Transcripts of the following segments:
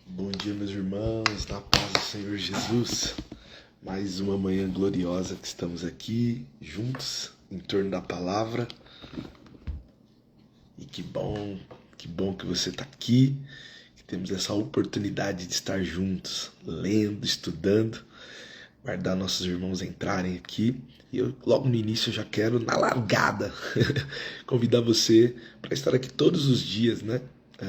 Bom dia, meus irmãos, na paz do Senhor Jesus. Mais uma manhã gloriosa que estamos aqui juntos em torno da palavra. E que bom que você está aqui, que temos essa oportunidade de estar juntos, lendo, estudando, guardar nossos irmãos entrarem aqui. E eu, logo no início, eu já quero, na largada, convidar você para estar aqui todos os dias, né?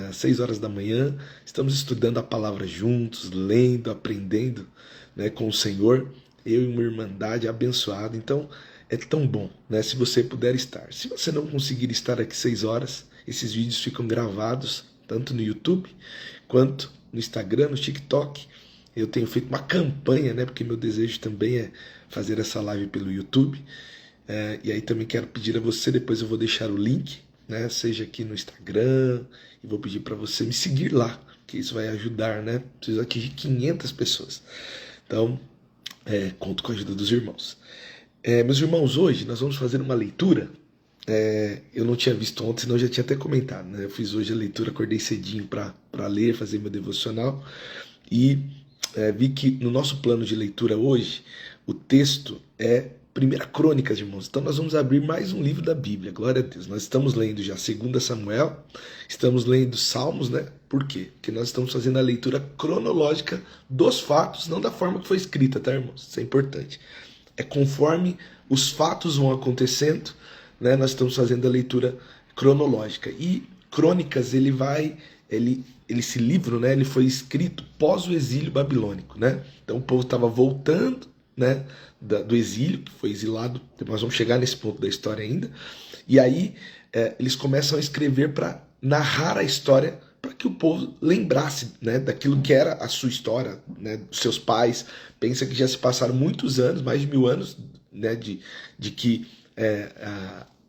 Às 6 horas da manhã, estamos estudando a palavra juntos, lendo, aprendendo, né, com o Senhor, eu e uma irmandade abençoada. Então, é tão bom, né, se você puder estar. Se você não conseguir estar aqui 6 horas, esses vídeos ficam gravados, tanto no YouTube, quanto no Instagram, no TikTok. Eu tenho feito uma campanha, né, porque meu desejo também é fazer essa live pelo YouTube. E aí também quero pedir a você, depois eu vou deixar o link, né, seja aqui no Instagram, e vou pedir para você me seguir lá, que isso vai ajudar, né? Preciso atingir 500 pessoas. Então, conto com a ajuda dos irmãos. Meus irmãos, hoje nós vamos fazer uma leitura. Eu não tinha visto ontem, senão eu já tinha até comentado, né? Eu fiz hoje a leitura, acordei cedinho para ler, fazer meu devocional, e vi que no nosso plano de leitura hoje, o texto é 1 Crônicas, irmãos. Então nós vamos abrir mais um livro da Bíblia, glória a Deus. Nós estamos lendo já 2 Samuel, estamos lendo Salmos, né? Por quê? Porque nós estamos fazendo a leitura cronológica dos fatos, não da forma que foi escrita, tá, irmãos? Isso é importante. É conforme os fatos vão acontecendo, né? Nós estamos fazendo a leitura cronológica. E Crônicas, esse livro, né? Ele foi escrito pós o exílio babilônico, né? Então o povo estava voltando, né, do exílio, que foi exilado. Nós vamos chegar nesse ponto da história ainda. E aí eles começam a escrever para narrar a história, para que o povo lembrasse, né, daquilo que era a sua história, né, dos seus pais. Pensa que já se passaram muitos anos, mais de 1000 anos, né, de que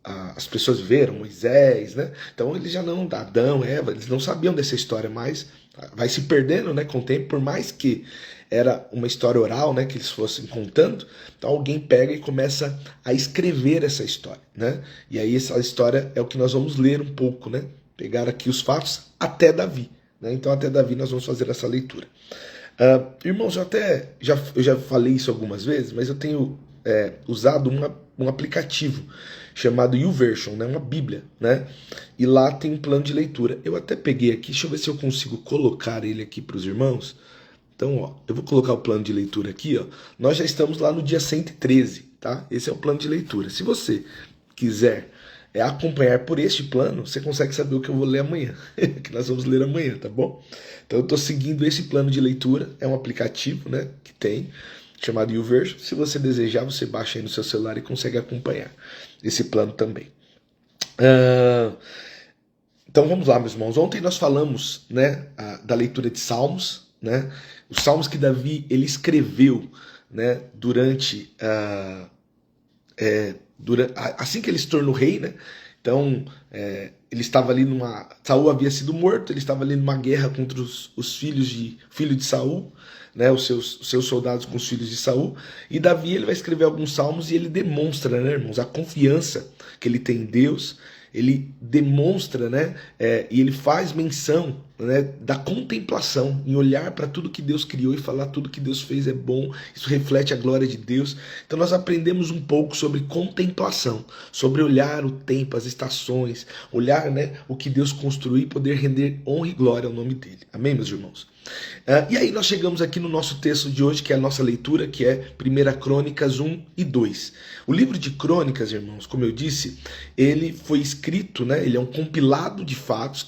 as pessoas viveram Moisés, né? Então eles já não, Adão, Eva, eles não sabiam dessa história, mas vai se perdendo, né, com o tempo, por mais que era uma história oral, né, que eles fossem contando. Então alguém pega e começa a escrever essa história, né? E aí essa história é o que nós vamos ler um pouco, né? Pegar aqui os fatos até Davi, né? Então até Davi nós vamos fazer essa leitura. Irmãos, eu já falei isso algumas vezes, mas eu tenho usado um aplicativo chamado YouVersion, né? Uma Bíblia, né? E lá tem um plano de leitura. Eu até peguei aqui, deixa eu ver se eu consigo colocar ele aqui para os irmãos. Então, ó, eu vou colocar o plano de leitura aqui, ó. Nós já estamos lá no dia 113, tá? Esse é o plano de leitura. Se você quiser acompanhar por este plano, você consegue saber o que eu vou ler amanhã, que nós vamos ler amanhã, tá bom? Então eu estou seguindo esse plano de leitura, é um aplicativo, né, que tem, chamado YouVersion. Se você desejar, você baixa aí no seu celular e consegue acompanhar esse plano também. Então vamos lá, meus irmãos. Ontem nós falamos, né, da leitura de Salmos, né? Os Salmos que Davi ele escreveu, né, durante assim que ele se tornou rei, né? Então ele estava ali Saul havia sido morto, ele estava ali numa guerra contra os filho de Saul, né? Os seus soldados com os filhos de Saul. E Davi ele vai escrever alguns salmos e ele demonstra, né, irmãos, a confiança que ele tem em Deus. Ele demonstra, né, e ele faz menção, né, da contemplação, em olhar para tudo que Deus criou e falar tudo que Deus fez é bom, isso reflete a glória de Deus. Então nós aprendemos um pouco sobre contemplação, sobre olhar o tempo, as estações, olhar, né, o que Deus construiu e poder render honra e glória ao nome dele. Amém, meus irmãos? E aí nós chegamos aqui no nosso texto de hoje, que é a nossa leitura, que é 1 Crônicas 1 e 2. O livro de Crônicas, irmãos, como eu disse, ele foi escrito, né, ele é um compilado de fatos,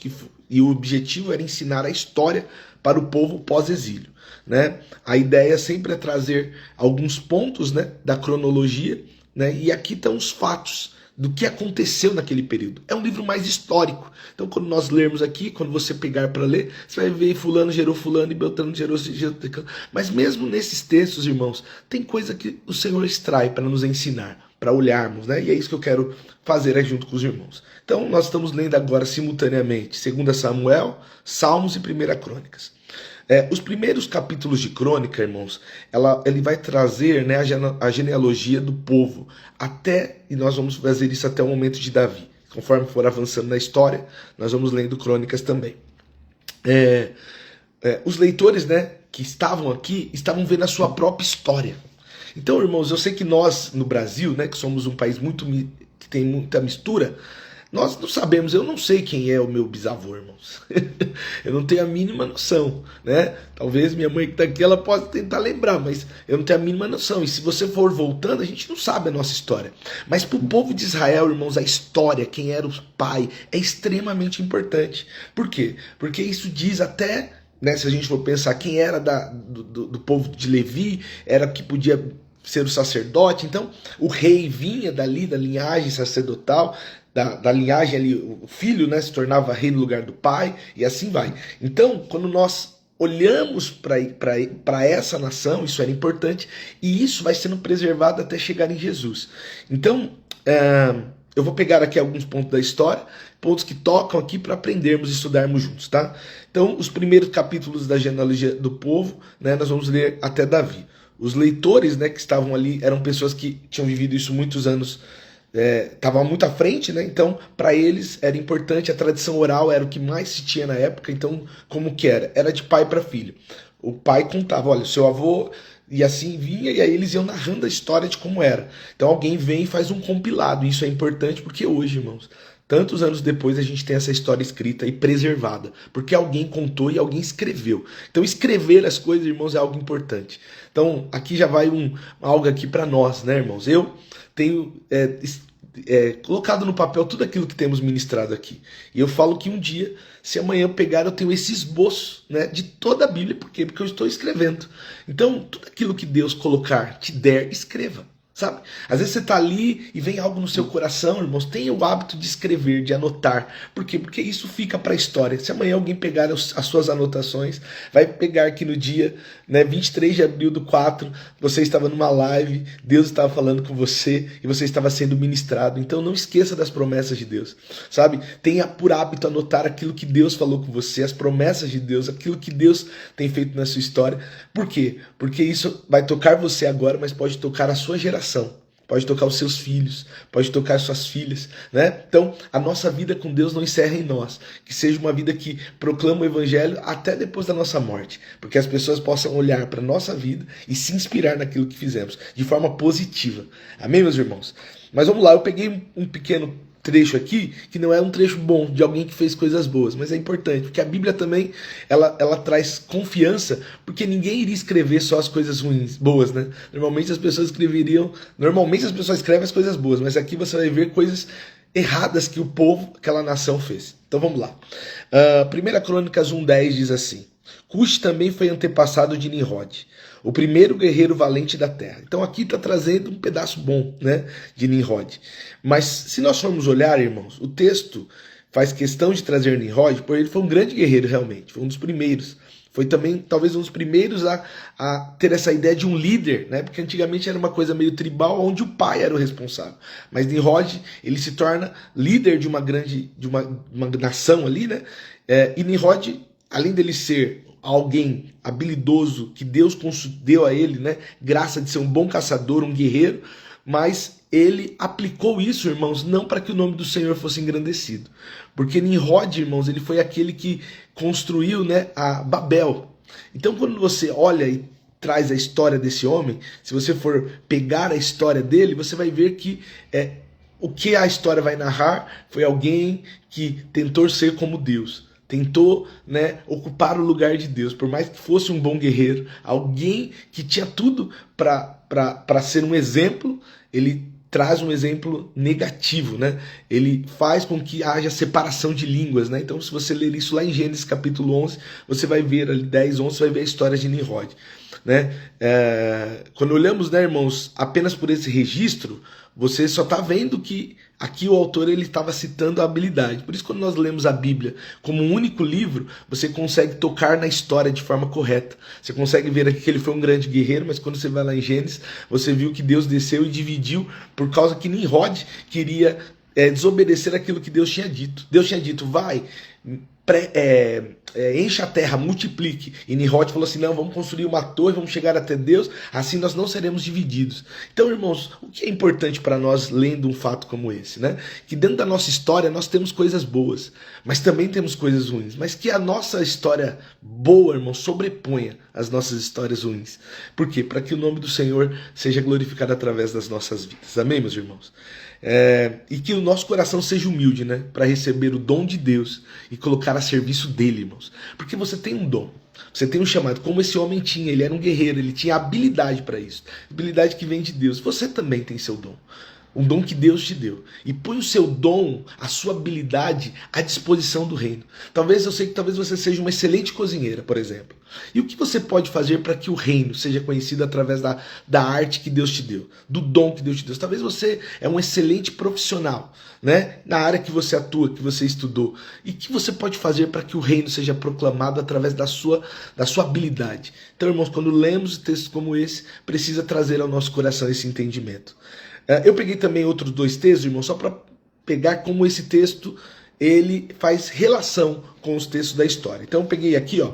e o objetivo era ensinar a história para o povo pós-exílio, né? A ideia sempre é trazer alguns pontos, né, da cronologia, né, e aqui estão os fatos do que aconteceu naquele período. É um livro mais histórico. Então, quando nós lermos aqui, quando você pegar para ler, você vai ver fulano gerou fulano e Beltrano gerou. Mas mesmo nesses textos, irmãos, tem coisa que o Senhor extrai para nos ensinar, para olharmos, né? E é isso que eu quero fazer junto com os irmãos. Então, nós estamos lendo agora simultaneamente 2 Samuel, Salmos e 1 Crônicas. Os primeiros capítulos de Crônica, irmãos, ele vai trazer, né, a genealogia do povo, e nós vamos fazer isso até o momento de Davi. Conforme for avançando na história, nós vamos lendo Crônicas também. os leitores, né, que estavam aqui, estavam vendo a sua própria história. Então, irmãos, eu sei que nós, no Brasil, né, que somos um país que tem muita mistura, nós não sabemos, eu não sei quem é o meu bisavô, irmãos. Eu não tenho a mínima noção, né? Talvez minha mãe que está aqui, ela possa tentar lembrar, mas eu não tenho a mínima noção. E se você for voltando, a gente não sabe a nossa história. Mas para o povo de Israel, irmãos, a história, quem era o pai, é extremamente importante. Por quê? Porque isso diz até, né, se a gente for pensar quem era do povo de Levi, era que podia ser o sacerdote. Então, o rei vinha dali, da linhagem sacerdotal, da linhagem ali, o filho, né, se tornava rei no lugar do pai, e assim vai. Então, quando nós olhamos para essa nação, isso era importante, e isso vai sendo preservado até chegar em Jesus. Então, eu vou pegar aqui alguns pontos da história, pontos que tocam aqui para aprendermos e estudarmos juntos, tá? Então, os primeiros capítulos da genealogia do povo, né, nós vamos ler até Davi. Os leitores, né, que estavam ali eram pessoas que tinham vivido isso muitos anos, estavam muito à frente, né? Então, para eles era importante, a tradição oral era o que mais se tinha na época. Então, como que era? Era de pai para filho. O pai contava, olha, seu avô, e assim vinha, e aí eles iam narrando a história de como era. Então, alguém vem e faz um compilado. Isso é importante porque hoje, irmãos, tantos anos depois, a gente tem essa história escrita e preservada, porque alguém contou e alguém escreveu. Então, escrever as coisas, irmãos, é algo importante. Então, aqui já vai algo aqui para nós, né, irmãos? Eu tenho colocado no papel tudo aquilo que temos ministrado aqui. E eu falo que um dia, se amanhã eu pegar, eu tenho esse esboço, né, de toda a Bíblia. Por quê? Porque eu estou escrevendo. Então, tudo aquilo que Deus colocar, te der, escreva. Sabe? Às vezes você está ali e vem algo no seu coração, irmãos, tenha o hábito de escrever, de anotar. Por quê? Porque isso fica para a história. Se amanhã alguém pegar as suas anotações, vai pegar aqui no dia, né, 23 de abril do 4, você estava numa live, Deus estava falando com você e você estava sendo ministrado. Então não esqueça das promessas de Deus, sabe? Tenha por hábito anotar aquilo que Deus falou com você, as promessas de Deus, aquilo que Deus tem feito na sua história. Por quê? Porque isso vai tocar você agora, mas pode tocar a sua geração. Pode tocar os seus filhos, pode tocar as suas filhas, né? Então, a nossa vida com Deus não encerra em nós. Que seja uma vida que proclama o Evangelho até depois da nossa morte. Porque as pessoas possam olhar para a nossa vida e se inspirar naquilo que fizemos, de forma positiva. Amém, meus irmãos? Mas vamos lá, eu peguei um pequeno trecho aqui, que não é um trecho bom, de alguém que fez coisas boas, mas é importante, porque a Bíblia também, ela traz confiança, porque ninguém iria escrever só as coisas ruins, boas, né? Normalmente as pessoas escrevem as coisas boas, mas aqui você vai ver coisas erradas que o povo, aquela nação fez. Então vamos lá. 1 Crônicas 1:10 diz assim: Cush também foi antepassado de Nimrod, o primeiro guerreiro valente da terra. Então aqui está trazendo um pedaço bom, né, de Nimrod. Mas se nós formos olhar, irmãos, o texto faz questão de trazer Nimrod, porque ele foi um grande guerreiro realmente, foi um dos primeiros. Foi também, talvez, um dos primeiros a ter essa ideia de um líder, né? Porque antigamente era uma coisa meio tribal, onde o pai era o responsável. Mas Nimrod, ele se torna líder de uma nação ali, né? E Nimrod, além dele ser alguém habilidoso, que Deus concedeu a ele, né, graça de ser um bom caçador, um guerreiro, mas ele aplicou isso, irmãos, não para que o nome do Senhor fosse engrandecido. Porque Nimrod, irmãos, ele foi aquele que construiu, né, a Babel. Então, quando você olha e traz a história desse homem, se você for pegar a história dele, você vai ver que o que a história vai narrar foi alguém que tentou ser como Deus. Tentou, né, ocupar o lugar de Deus, por mais que fosse um bom guerreiro, alguém que tinha tudo para ser um exemplo, ele traz um exemplo negativo, né? Ele faz com que haja separação de línguas, né? Então, se você ler isso lá em Gênesis capítulo 11, você vai ver ali 10, 11, você vai ver a história de Nimrod, né? Quando olhamos, né, irmãos, apenas por esse registro, você só está vendo que aqui o autor ele estava citando a habilidade. Por isso, quando nós lemos a Bíblia como um único livro, você consegue tocar na história de forma correta. Você consegue ver aqui que ele foi um grande guerreiro, mas quando você vai lá em Gênesis, você viu que Deus desceu e dividiu por causa que Nimrod queria desobedecer aquilo que Deus tinha dito. Deus tinha dito, vai, encha a terra, multiplique. E Nimrod falou assim, não, vamos construir uma torre, vamos chegar até Deus, assim nós não seremos divididos. Então, irmãos, o que é importante para nós lendo um fato como esse, né? Que dentro da nossa história nós temos coisas boas, mas também temos coisas ruins, mas que a nossa história boa, irmãos, sobreponha as nossas histórias ruins. Por quê? Para que o nome do Senhor seja glorificado através das nossas vidas. Amém, meus irmãos? E que o nosso coração seja humilde, né? Para receber o dom de Deus e colocar a serviço dele, irmãos. Porque você tem um dom, você tem um chamado, como esse homem tinha, ele era um guerreiro, ele tinha habilidade para isso, habilidade que vem de Deus. Você também tem seu dom, um dom que Deus te deu. E põe o seu dom, a sua habilidade à disposição do reino. Eu sei que talvez você seja uma excelente cozinheira, por exemplo. E o que você pode fazer para que o reino seja conhecido através da arte que Deus te deu, do dom que Deus te deu? Talvez você é um excelente profissional, né? Na área que você atua, que você estudou. E o que você pode fazer para que o reino seja proclamado através da sua habilidade? Então, irmãos, quando lemos textos como esse, precisa trazer ao nosso coração esse entendimento. Eu peguei também outros 2 textos, irmão, só para pegar como esse texto ele faz relação com os textos da história. Então eu peguei aqui, 1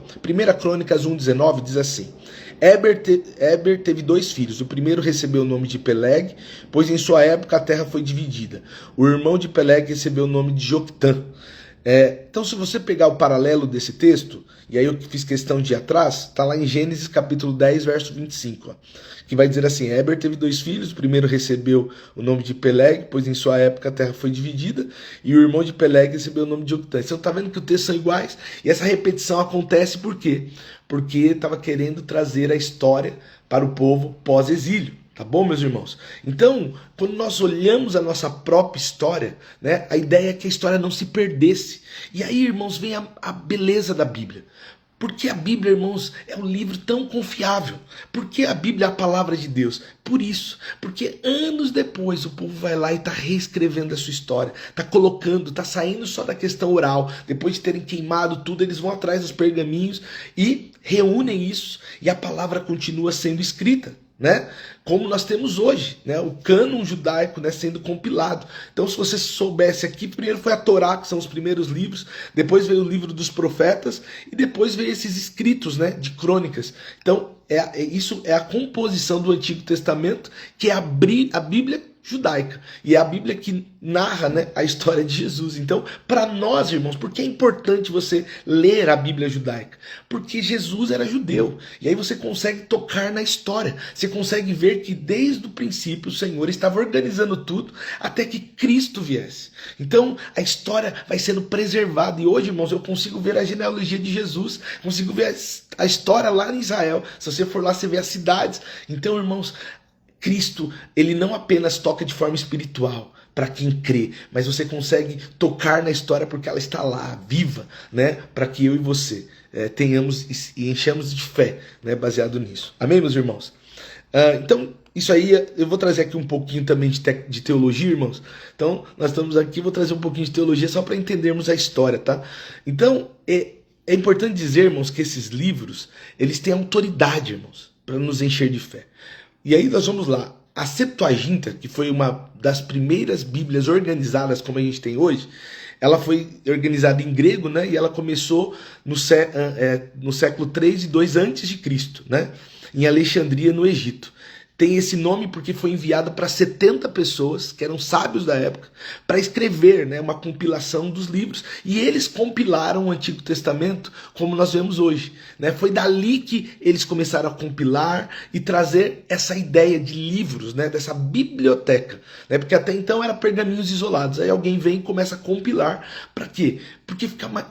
Crônicas 1:19 diz assim: Eber teve 2 filhos. O primeiro recebeu o nome de Peleg, pois em sua época a terra foi dividida. O irmão de Peleg recebeu o nome de Joctã. Então, se você pegar o paralelo desse texto, e aí eu fiz questão de ir atrás, está lá em Gênesis capítulo 10, verso 25, que vai dizer assim: Eber teve 2 filhos, o primeiro recebeu o nome de Peleg, pois em sua época a terra foi dividida, e o irmão de Peleg recebeu o nome de Joctã. Então, está vendo que os textos são iguais, e essa repetição acontece por quê? Porque estava querendo trazer a história para o povo pós-exílio. Tá bom, meus irmãos? Então, quando nós olhamos a nossa própria história, né, a ideia é que a história não se perdesse. E aí, irmãos, vem a beleza da Bíblia. Porque a Bíblia, irmãos, é um livro tão confiável. Porque a Bíblia é a palavra de Deus. Por isso. Porque anos depois o povo vai lá e está reescrevendo a sua história. Está colocando, está saindo só da questão oral. Depois de terem queimado tudo, eles vão atrás dos pergaminhos e reúnem isso. E a palavra continua sendo escrita, né? Como nós temos hoje, né? O cânon judaico, né, sendo compilado. Então, se você soubesse aqui, primeiro foi a Torá, que são os primeiros livros, depois veio o livro dos profetas e depois veio esses escritos, né, de crônicas. Então, isso é a composição do Antigo Testamento, que é a Bíblia judaica. E é a Bíblia que narra, né, a história de Jesus. Então, para nós, irmãos, por que é importante você ler a Bíblia judaica? Porque Jesus era judeu. E aí você consegue tocar na história. Você consegue ver que desde o princípio o Senhor estava organizando tudo até que Cristo viesse. Então, a história vai sendo preservada. E hoje, irmãos, eu consigo ver a genealogia de Jesus. Consigo ver a história lá em Israel. Se você for lá, você vê as cidades. Então, irmãos, Cristo, ele não apenas toca de forma espiritual para quem crê, mas você consegue tocar na história porque ela está lá, viva, né? Para que eu e você tenhamos e enchamos de fé, né? Baseado nisso. Amém, meus irmãos? Então, isso aí, eu vou trazer aqui um pouquinho também de teologia, irmãos. Então, nós estamos aqui, vou trazer um pouquinho de teologia só para entendermos a história, tá? Então, é importante dizer, irmãos, que esses livros, eles têm autoridade, irmãos, para nos encher de fé. E aí nós vamos lá. A Septuaginta, que foi uma das primeiras Bíblias organizadas como a gente tem hoje, ela foi organizada em grego, né? E ela começou no século 3 e 2 a.C., né? Em Alexandria, no Egito. Tem esse nome porque foi enviada para 70 pessoas, que eram sábios da época, para escrever, né, uma compilação dos livros. E eles compilaram o Antigo Testamento como nós vemos hoje, né? Foi dali que eles começaram a compilar e trazer essa ideia de livros, né, dessa biblioteca, né? Porque até então eram pergaminhos isolados. Aí alguém vem e começa a compilar. Para quê? Porque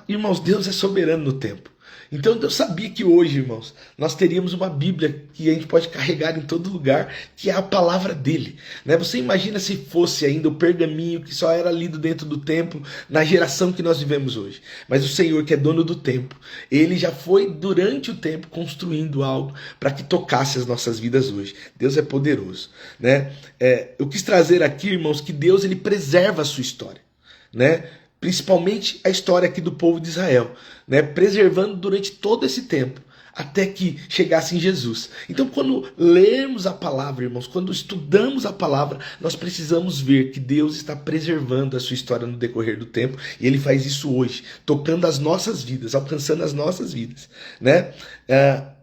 irmãos, Deus é soberano no tempo. Então Deus sabia que hoje, irmãos, nós teríamos uma Bíblia que a gente pode carregar em todo lugar, que é a palavra dele, né? Você imagina se fosse ainda o pergaminho que só era lido dentro do templo, na geração que nós vivemos hoje. Mas o Senhor, que é dono do tempo, ele já foi durante o tempo construindo algo para que tocasse as nossas vidas hoje. Deus é poderoso, né? Eu quis trazer aqui, irmãos, que Deus, ele preserva a sua história, né? Principalmente a história aqui do povo de Israel, né? Preservando durante todo esse tempo até que chegasse em Jesus. Então, quando lermos a palavra, irmãos, quando estudamos a palavra, nós precisamos ver que Deus está preservando a sua história no decorrer do tempo, e Ele faz isso hoje, tocando as nossas vidas, alcançando as nossas vidas, né?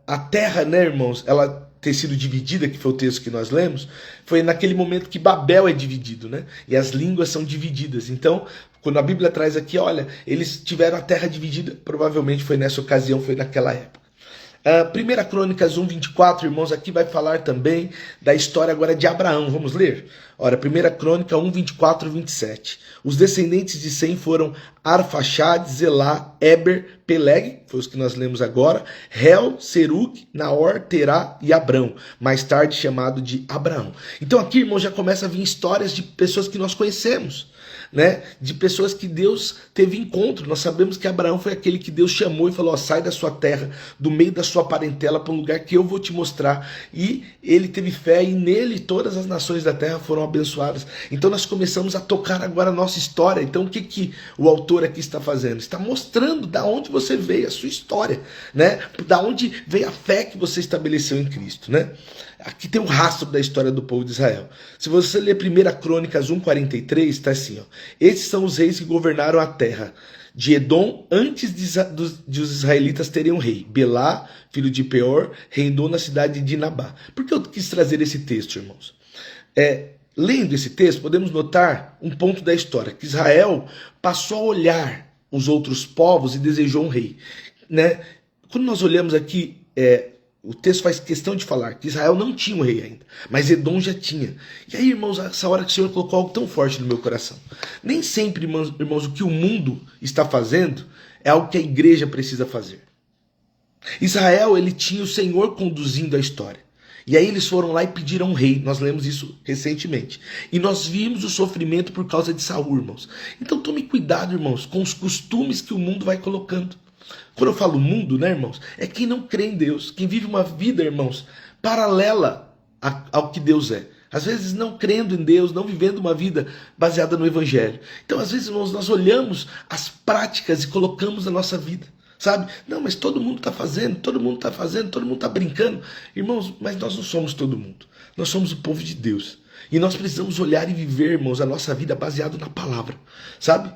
A terra, né, irmãos, ela ter sido dividida, que foi o texto que nós lemos, foi naquele momento que Babel é dividido, né? E as línguas são divididas. Então, quando a Bíblia traz aqui, olha, eles tiveram a terra dividida, provavelmente foi nessa ocasião, foi naquela época. 1 Crônicas 1:24, irmãos, aqui vai falar também da história agora de Abraão. Vamos ler? Ora, 1 Crônica 1:24 e 27. Os descendentes de Sem foram Arfaxade, Zelá, Eber, Peleg, foi os que nós lemos agora, Hel, Serug, Naor, Terá e Abrão, mais tarde chamado de Abraão. Então aqui, irmãos, já começa a vir histórias de pessoas que nós conhecemos, né? De pessoas que Deus teve encontro. Nós sabemos que Abraão foi aquele que Deus chamou e falou, ó, sai da sua terra, do meio da sua parentela, para um lugar que eu vou te mostrar. E ele teve fé, e nele todas as nações da terra foram abençoadas. Então nós começamos a tocar agora a nossa história. Então o que o autor aqui está fazendo? Está mostrando da onde você veio, a sua história, né? Da onde veio a fé que você estabeleceu em Cristo, né? Aqui tem um rastro da história do povo de Israel. Se você ler 1 Crônicas 1:43, está assim, ó. Esses são os reis que governaram a terra de Edom antes de os israelitas terem um rei. Belá, filho de Peor, reinou na cidade de Dinabá. Por que eu quis trazer esse texto, irmãos? Lendo esse texto, podemos notar um ponto da história, que Israel passou a olhar os outros povos e desejou um rei, né? Quando nós olhamos aqui, o texto faz questão de falar que Israel não tinha um rei ainda, mas Edom já tinha. E aí, irmãos, essa hora que o Senhor colocou algo tão forte no meu coração. Nem sempre, irmãos, o que o mundo está fazendo é algo que a igreja precisa fazer. Israel, ele tinha o Senhor conduzindo a história. E aí eles foram lá e pediram um rei. Nós lemos isso recentemente. E nós vimos o sofrimento por causa de Saul, irmãos. Então tome cuidado, irmãos, com os costumes que o mundo vai colocando. Quando eu falo mundo, né, irmãos? É quem não crê em Deus, quem vive uma vida, irmãos, paralela ao que Deus é. Às vezes não crendo em Deus, não vivendo uma vida baseada no Evangelho. Então, às vezes, irmãos, nós olhamos as práticas e colocamos na nossa vida. Sabe? Não, mas todo mundo está fazendo, todo mundo está brincando. Irmãos, mas nós não somos todo mundo. Nós somos o povo de Deus. E nós precisamos olhar e viver, irmãos, a nossa vida baseado na palavra. Sabe?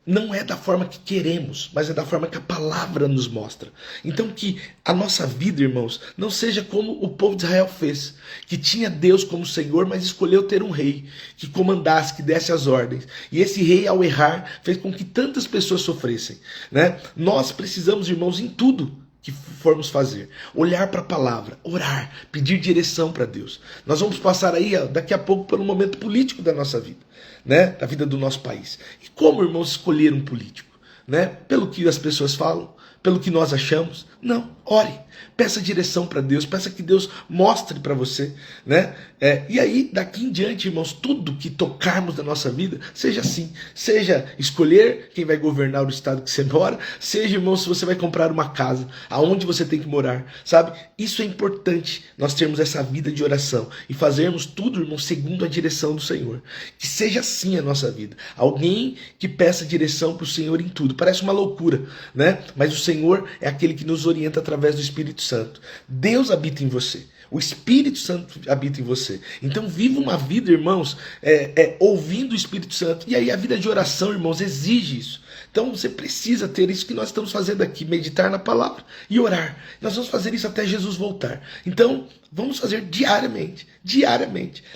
Não é da forma que queremos, mas é da forma que a palavra nos mostra. Então que a nossa vida, irmãos, não seja como o povo de Israel fez, que tinha Deus como Senhor, mas escolheu ter um rei, que comandasse, que desse as ordens. E esse rei, ao errar, fez com que tantas pessoas sofressem, né? Nós precisamos, irmãos, em tudo que formos fazer, olhar para a palavra, orar, pedir direção para Deus. Nós vamos passar aí, daqui a pouco, pelo momento político da nossa vida, né? Da vida do nosso país. E como, irmãos, escolher um político? Né? Pelo que as pessoas falam, pelo que nós achamos? Não, ore, peça direção para Deus, peça que Deus mostre para você, né? E aí, daqui em diante, irmãos, tudo que tocarmos na nossa vida, seja assim, seja escolher quem vai governar o estado que você mora, seja, irmãos, se você vai comprar uma casa, aonde você tem que morar, sabe? Isso é importante, nós termos essa vida de oração e fazermos tudo, irmãos, segundo a direção do Senhor. Que seja assim a nossa vida. Alguém que peça direção para o Senhor em tudo. Parece uma loucura, né? Mas o Senhor é aquele que nos orienta através do Espírito Santo. Deus habita em você. O Espírito Santo habita em você. Então viva uma vida, irmãos, ouvindo o Espírito Santo. E aí a vida de oração, irmãos, exige isso. Então você precisa ter isso que nós estamos fazendo aqui, meditar na palavra e orar. Nós vamos fazer isso até Jesus voltar. Então vamos fazer diariamente,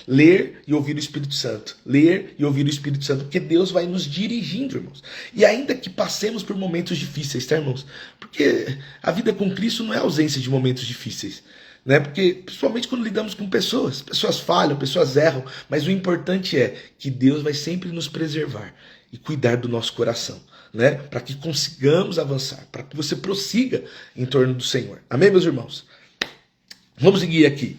ler e ouvir o Espírito Santo. Ler e ouvir o Espírito Santo, porque Deus vai nos dirigindo, irmãos. E ainda que passemos por momentos difíceis, tá, irmãos? Porque a vida com Cristo não é ausência de momentos difíceis. Né? Porque, principalmente quando lidamos com pessoas falham, pessoas erram, mas o importante é que Deus vai sempre nos preservar e cuidar do nosso coração, né? Para que consigamos avançar, para que você prossiga em torno do Senhor. Amém, meus irmãos? Vamos seguir aqui.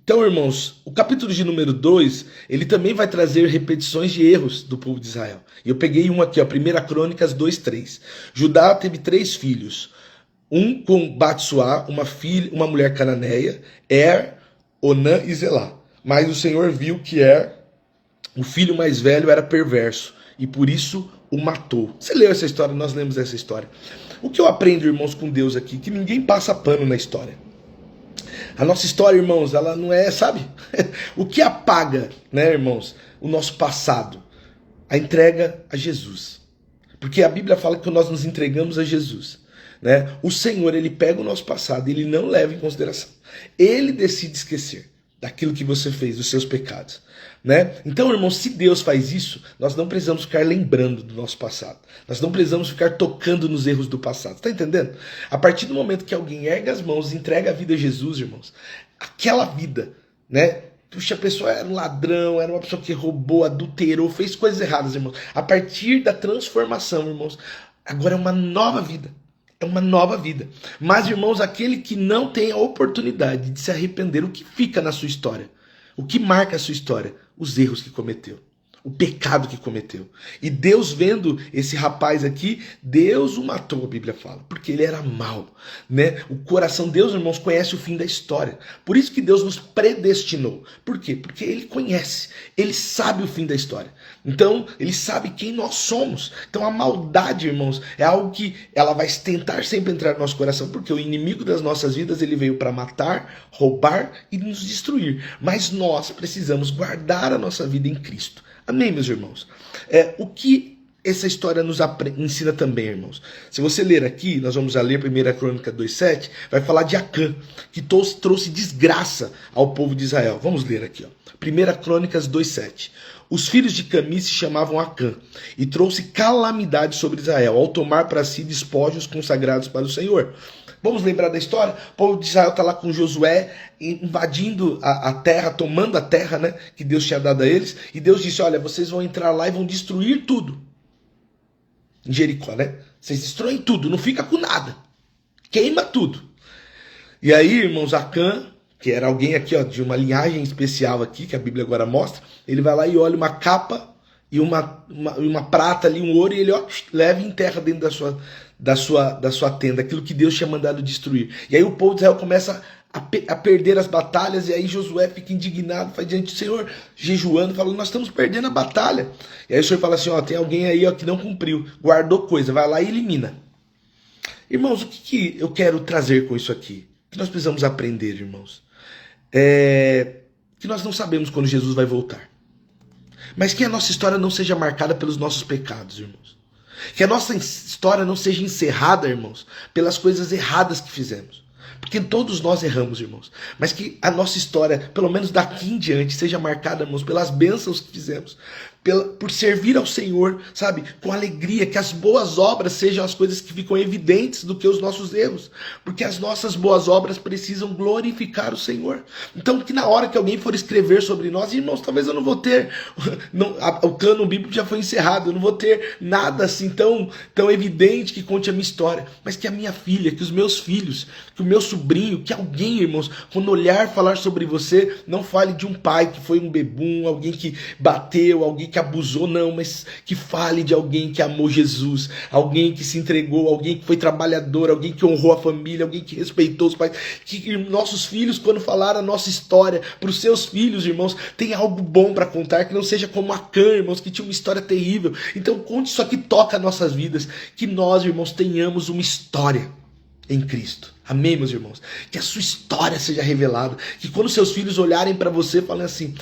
Então, irmãos, o capítulo de número 2, ele também vai trazer repetições de erros do povo de Israel. E eu peguei um aqui, 1 Crônicas 2:3. Judá teve 3 filhos. Um com Batsuá, uma mulher cananeia, Onã e Zelá. Mas o Senhor viu que o filho mais velho era perverso, e por isso o matou. Você leu essa história, nós lemos essa história. O que eu aprendo, irmãos, com Deus aqui? Que ninguém passa pano na história. A nossa história, irmãos, ela não é, sabe? O que apaga, né, irmãos, o nosso passado? A entrega a Jesus. Porque a Bíblia fala que nós nos entregamos a Jesus, né? O Senhor, ele pega o nosso passado e ele não leva em consideração. Ele decide esquecer daquilo que você fez, dos seus pecados, né? Então, irmãos, se Deus faz isso, nós não precisamos ficar lembrando do nosso passado. Nós não precisamos ficar tocando nos erros do passado. Está entendendo? A partir do momento que alguém ergue as mãos e entrega a vida a Jesus, irmãos, aquela vida, né? Puxa, a pessoa era um ladrão, era uma pessoa que roubou, adulterou, fez coisas erradas, irmãos. A partir da transformação, irmãos, agora é uma nova vida. É uma nova vida. Mas, irmãos, aquele que não tem a oportunidade de se arrepender, o que fica na sua história? O que marca a sua história? Os erros que cometeu. O pecado que cometeu. E Deus, vendo esse rapaz aqui, Deus o matou, a Bíblia fala, porque ele era mau, né? O coração, Deus, irmãos, conhece o fim da história. Por isso que Deus nos predestinou. Por quê? Porque ele conhece, ele sabe o fim da história. Então, ele sabe quem nós somos. Então, a maldade, irmãos, é algo que ela vai tentar sempre entrar no nosso coração, porque o inimigo das nossas vidas, ele veio para matar, roubar e nos destruir. Mas nós precisamos guardar a nossa vida em Cristo. Amém, meus irmãos? O que essa história nos ensina também, irmãos? Se você ler aqui, nós vamos ler 1 Crônica 2,7, vai falar de Acã, que trouxe desgraça ao povo de Israel. Vamos ler aqui, ó. 1 Crônicas 2,7. Os filhos de Camí se chamavam Acã, e trouxe calamidade sobre Israel, ao tomar para si despojos consagrados para o Senhor. Vamos lembrar da história? O povo de Israel está lá com Josué, invadindo a terra, tomando a terra, né, que Deus tinha dado a eles. E Deus disse, olha, vocês vão entrar lá e vão destruir tudo. Em Jericó, né? Vocês destroem tudo, não fica com nada. Queima tudo. E aí, irmãos, Acã, que era alguém aqui, ó, de uma linhagem especial aqui, que a Bíblia agora mostra, ele vai lá e olha uma capa e uma prata ali, um ouro, e ele, ó, leva e enterra dentro da sua tenda, aquilo que Deus tinha mandado destruir. E aí o povo de Israel começa a perder as batalhas, e aí Josué fica indignado, faz diante do Senhor, jejuando, falando, nós estamos perdendo a batalha. E aí o Senhor fala assim, ó, tem alguém aí, ó, que não cumpriu, guardou coisa, vai lá e elimina. Irmãos, o que eu quero trazer com isso aqui? O que nós precisamos aprender, irmãos? Que nós não sabemos quando Jesus vai voltar. Mas que a nossa história não seja marcada pelos nossos pecados, irmãos. Que a nossa história não seja encerrada, irmãos, pelas coisas erradas que fizemos. Porque todos nós erramos, irmãos. Mas que a nossa história, pelo menos daqui em diante, seja marcada, irmãos, pelas bênçãos que fizemos. Por servir ao Senhor, sabe, com alegria, que as boas obras sejam as coisas que ficam evidentes do que os nossos erros, porque as nossas boas obras precisam glorificar o Senhor. Então, que na hora que alguém for escrever sobre nós, irmãos, talvez eu não vou ter, o cano bíblico já foi encerrado, eu não vou ter nada assim tão evidente que conte a minha história, mas que a minha filha, que os meus filhos, que o meu sobrinho, que alguém, irmãos, quando olhar falar sobre você, não fale de um pai que foi um bebum, alguém que bateu, alguém que abusou, não, mas que fale de alguém que amou Jesus, alguém que se entregou, alguém que foi trabalhador, alguém que honrou a família, alguém que respeitou os pais, que nossos filhos, quando falar a nossa história para os seus filhos, irmãos, tem algo bom para contar, que não seja como Acã, irmãos, que tinha uma história terrível. Então conte isso aqui, toca nossas vidas, que nós, irmãos, tenhamos uma história em Cristo. Amém, meus irmãos? Que a sua história seja revelada. Que quando seus filhos olharem para você, falem assim,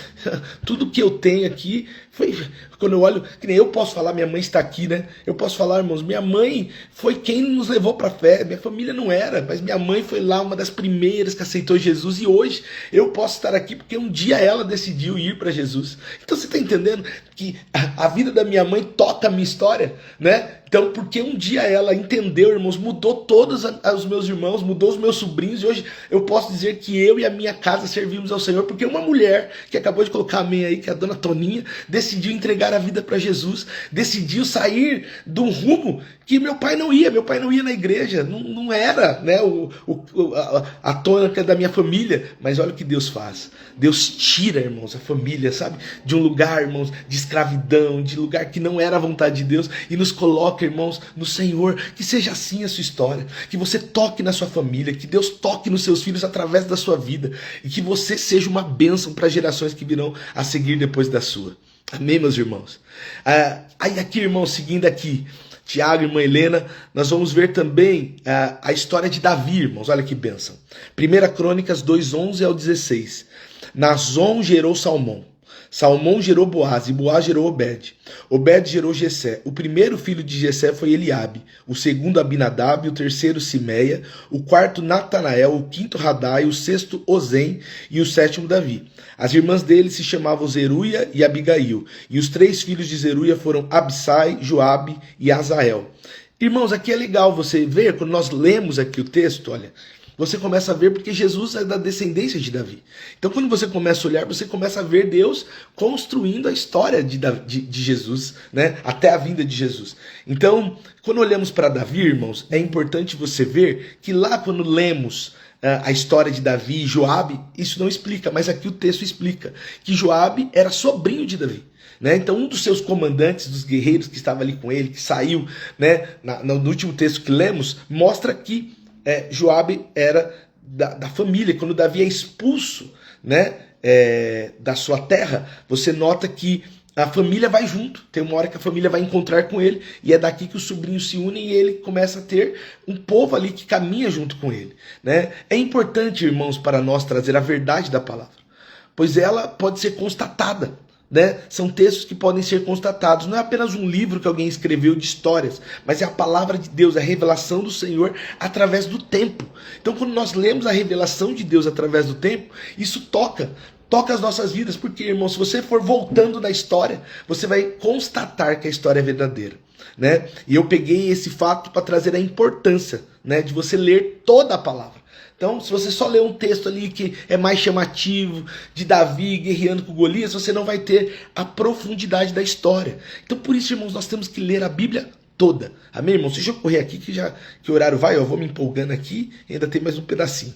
tudo que eu tenho aqui foi... Quando eu olho, que nem eu posso falar, minha mãe está aqui, né? Eu posso falar, irmãos, minha mãe foi quem nos levou para a fé. Minha família não era, mas minha mãe foi lá, uma das primeiras que aceitou Jesus. E hoje eu posso estar aqui porque um dia ela decidiu ir para Jesus. Então você está entendendo que a vida da minha mãe toca a minha história, né? Então, porque um dia ela entendeu, irmãos, mudou todos os meus irmãos, mudou os meus sobrinhos, e hoje eu posso dizer que eu e a minha casa servimos ao Senhor, porque uma mulher, que acabou de colocar amém aí, que é a dona Toninha, decidiu entregar a vida para Jesus, decidiu sair de um rumo que meu pai não ia na igreja, não era, né, a tônica da minha família, mas olha o que Deus faz, Deus tira, irmãos, a família, sabe, de um lugar, irmãos, de escravidão, de lugar que não era a vontade de Deus, e nos coloca, irmãos, no Senhor. Que seja assim a sua história, que você toque na sua família, que Deus toque nos seus filhos através da sua vida, e que você seja uma bênção para gerações que virão a seguir depois da sua. Amém, meus irmãos? Aí aqui, irmãos, seguindo aqui, Tiago, irmã Helena, nós vamos ver também a história de Davi, irmãos. Olha que bênção. 1 Crônicas 2:11 ao 16. Nazon gerou Salmão. Salmão gerou Boaz, e Boaz gerou Obed. Obed gerou Jessé. O primeiro filho de Jessé foi Eliabe, o segundo Abinadab, o terceiro Simeia, o quarto Natanael, o quinto Radai, o sexto Ozem e o sétimo Davi. As irmãs dele se chamavam Zeruia e Abigail, e os três filhos de Zeruia foram Abissai, Joabe e Azael. Irmãos, aqui é legal você ver, quando nós lemos aqui o texto, olha, você começa a ver porque Jesus é da descendência de Davi. Então, quando você começa a olhar, você começa a ver Deus construindo a história de Jesus, né? Até a vinda de Jesus. Então, quando olhamos para Davi, irmãos, é importante você ver que lá quando lemos a história de Davi e Joabe, isso não explica, mas aqui o texto explica que Joabe era sobrinho de Davi. Né? Então, um dos seus comandantes, dos guerreiros que estava ali com ele, que saiu, né, no último texto que lemos, mostra que Joabe era da família. Quando Davi é expulso, né, da sua terra, você nota que a família vai junto. Tem uma hora que a família vai encontrar com ele, e é daqui que os sobrinhos se unem e ele começa a ter um povo ali que caminha junto com ele. Né? É importante, irmãos, para nós trazer a verdade da palavra, pois ela pode ser constatada. Né? São textos que podem ser constatados. Não é apenas um livro que alguém escreveu de histórias, mas é a palavra de Deus, a revelação do Senhor através do tempo. Então, quando nós lemos a revelação de Deus através do tempo, isso toca as nossas vidas, porque, irmão, se você for voltando na história, você vai constatar que a história é verdadeira. Né? E eu peguei esse fato para trazer a importância, né, de você ler toda a palavra. Então, se você só ler um texto ali que é mais chamativo, de Davi guerreando com Golias, você não vai ter a profundidade da história. Então, por isso, irmãos, nós temos que ler a Bíblia toda. Amém, irmãos? Deixa eu correr aqui que o horário vai, eu vou me empolgando aqui, ainda tem mais um pedacinho.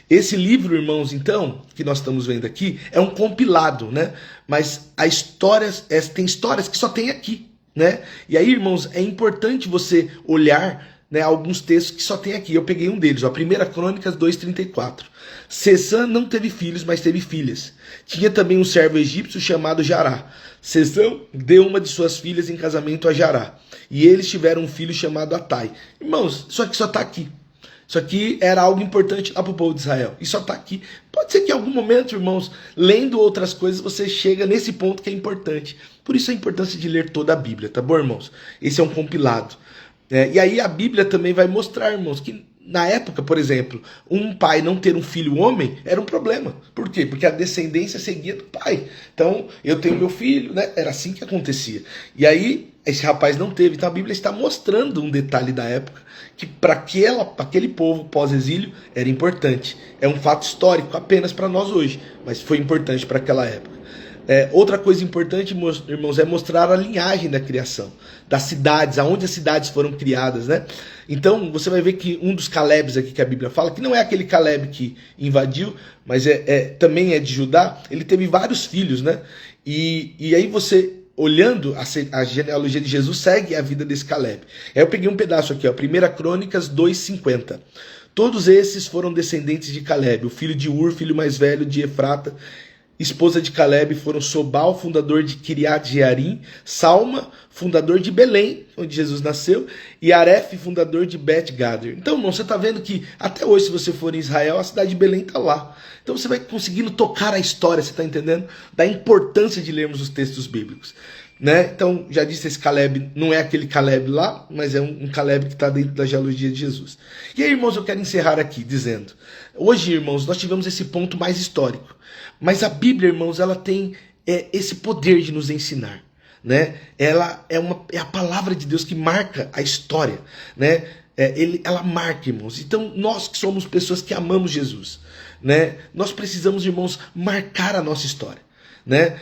Esse livro, irmãos, então, que nós estamos vendo aqui, é um compilado, né? Mas tem histórias que só tem aqui, né? E aí, irmãos, é importante você olhar, né, alguns textos que só tem aqui. Eu peguei um deles, ó, 1 Crônicas 2:34. Sesã não teve filhos, mas teve filhas. Tinha também um servo egípcio chamado Jará. Sesã deu uma de suas filhas em casamento a Jará, e eles tiveram um filho chamado Atai. Irmãos, isso aqui só está aqui. Isso aqui era algo importante lá para o povo de Israel. E só está aqui. Pode ser que em algum momento, irmãos, lendo outras coisas, você chega nesse ponto que é importante. Por isso a importância de ler toda a Bíblia, tá bom, irmãos? Esse é um compilado. E aí a Bíblia também vai mostrar, irmãos, que na época, por exemplo, um pai não ter um filho homem era um problema. Por quê? Porque a descendência seguia do pai. Então, eu tenho meu filho, né? Era assim que acontecia. E aí, esse rapaz não teve. Então a Bíblia está mostrando um detalhe da época que para aquele povo pós-exílio era importante. É um fato histórico apenas para nós hoje, mas foi importante para aquela época. Outra coisa importante, irmãos, é mostrar a linhagem da criação, das cidades, aonde as cidades foram criadas, né? Então, você vai ver que um dos Calebes aqui que a Bíblia fala, que não é aquele Caleb que invadiu, mas também é de Judá, ele teve vários filhos, né? E aí você, olhando a genealogia de Jesus, segue a vida desse Caleb. Aí eu peguei um pedaço aqui, ó, 1 Crônicas 2:50. Todos esses foram descendentes de Caleb, o filho de Ur, filho mais velho de Efrata. Esposa de Caleb foram Sobal, fundador de Kiriat Jearim, Salma, fundador de Belém, onde Jesus nasceu, e Aref, fundador de Bet-Gader. Então, irmão, você está vendo que até hoje, se você for em Israel, a cidade de Belém está lá. Então você vai conseguindo tocar a história, você está entendendo? Da importância de lermos os textos bíblicos. Né? Então, já disse, esse Caleb não é aquele Caleb lá, mas é um Caleb que está dentro da genealogia de Jesus. E aí, irmãos, eu quero encerrar aqui dizendo, hoje, irmãos, nós tivemos esse ponto mais histórico, mas a Bíblia, irmãos, ela tem esse poder de nos ensinar. Né? Ela é a palavra de Deus que marca a história. Né? Ela marca, irmãos. Então, nós que somos pessoas que amamos Jesus, né? Nós precisamos, irmãos, marcar a nossa história. Né?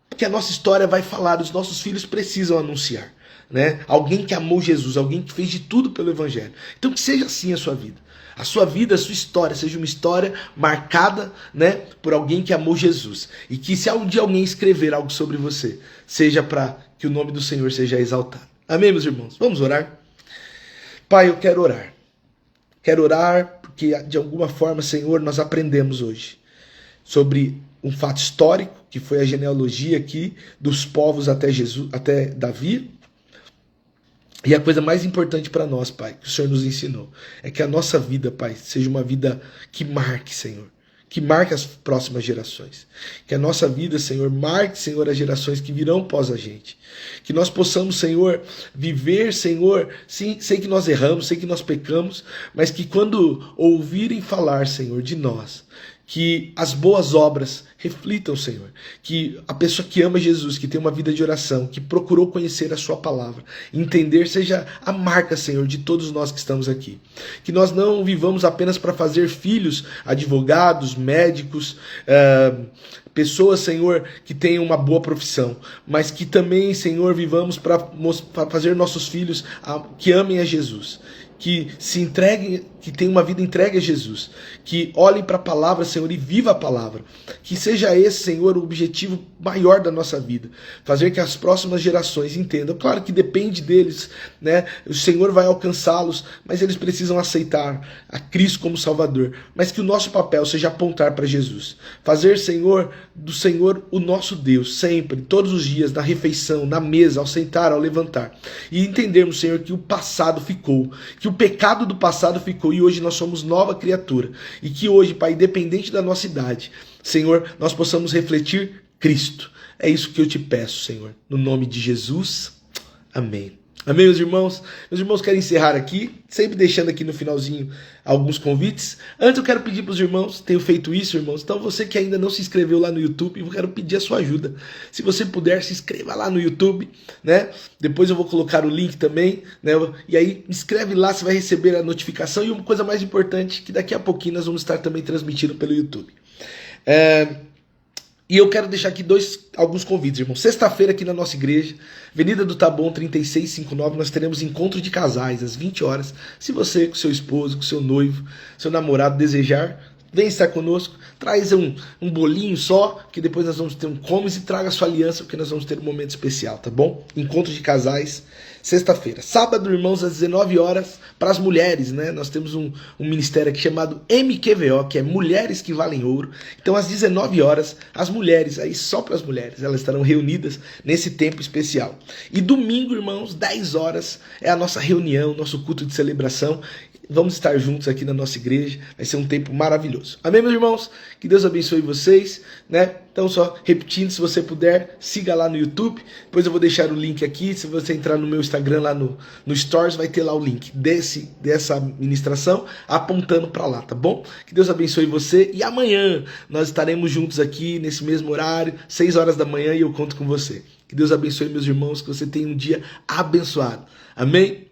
Porque a nossa história vai falar, os nossos filhos precisam anunciar. Né? Alguém que amou Jesus, alguém que fez de tudo pelo Evangelho. Então que seja assim a sua vida. A sua vida, a sua história, seja uma história marcada, né, por alguém que amou Jesus. E que se um dia alguém escrever algo sobre você, seja para que o nome do Senhor seja exaltado. Amém, meus irmãos? Vamos orar? Pai, eu quero orar. Quero orar porque de alguma forma, Senhor, nós aprendemos hoje sobre um fato histórico, que foi a genealogia aqui dos povos até Jesus, até Davi. E a coisa mais importante para nós, Pai, que o Senhor nos ensinou, é que a nossa vida, Pai, seja uma vida que marque, Senhor. Que marque as próximas gerações. Que a nossa vida, Senhor, marque, Senhor, as gerações que virão após a gente. Que nós possamos, Senhor, viver, Senhor, sim, sei que nós erramos, sei que nós pecamos, mas que quando ouvirem falar, Senhor, de nós, que as boas obras reflitam, Senhor. Que a pessoa que ama Jesus, que tem uma vida de oração, que procurou conhecer a sua palavra, entender, seja a marca, Senhor, de todos nós que estamos aqui. Que nós não vivamos apenas para fazer filhos, advogados, médicos, pessoas, Senhor, que tenham uma boa profissão, mas que também, Senhor, vivamos para fazer nossos filhos que amem a Jesus. Que se entreguem, que tenham uma vida entregue a Jesus, que olhem para a palavra, Senhor, e viva a palavra. Que seja esse, Senhor, o objetivo maior da nossa vida. Fazer que as próximas gerações entendam. Claro que depende deles, né? O Senhor vai alcançá-los, mas eles precisam aceitar a Cristo como Salvador. Mas que o nosso papel seja apontar para Jesus. Fazer, Senhor, do Senhor o nosso Deus, sempre, todos os dias, na refeição, na mesa, ao sentar, ao levantar. E entendermos, Senhor, que o passado ficou, que o pecado do passado ficou e hoje nós somos nova criatura. E que hoje, Pai, independente da nossa idade, Senhor, nós possamos refletir Cristo. É isso que eu te peço, Senhor. No nome de Jesus. Amém. Amém, meus irmãos? Meus irmãos, quero encerrar aqui, sempre deixando aqui no finalzinho alguns convites. Antes eu quero pedir para os irmãos, tenho feito isso, irmãos, então você que ainda não se inscreveu lá no YouTube, eu quero pedir a sua ajuda. Se você puder, se inscreva lá no YouTube, né? Depois eu vou colocar o link também, né? E aí, inscreve lá, você vai receber a notificação. E uma coisa mais importante, que daqui a pouquinho nós vamos estar também transmitindo pelo YouTube. E eu quero deixar aqui alguns convites, irmão. Sexta-feira aqui na nossa igreja, Avenida do Taboão 3659, nós teremos encontro de casais às 20 horas. Se você, com seu esposo, com seu noivo, seu namorado desejar, vem estar conosco. Traz um bolinho só, que depois nós vamos ter um comes, e traga a sua aliança, porque nós vamos ter um momento especial, tá bom? Encontro de casais, sexta-feira. Sábado, irmãos, às 19 horas, para as mulheres, né? Nós temos um ministério aqui chamado MQVO, que é Mulheres que Valem Ouro. Então, às 19 horas, as mulheres, aí só para as mulheres, elas estarão reunidas nesse tempo especial. E domingo, irmãos, 10 horas, é a nossa reunião, nosso culto de celebração. Vamos estar juntos aqui na nossa igreja, vai ser um tempo maravilhoso. Amém, meus irmãos? Que Deus abençoe vocês, né? Então, só repetindo, se você puder, siga lá no YouTube. Depois eu vou deixar o link aqui. Se você entrar no meu Instagram, lá no Stories, vai ter lá o link dessa ministração apontando para lá, tá bom? Que Deus abençoe você. E amanhã nós estaremos juntos aqui nesse mesmo horário, 6 horas da manhã, e eu conto com você. Que Deus abençoe, meus irmãos, que você tenha um dia abençoado. Amém?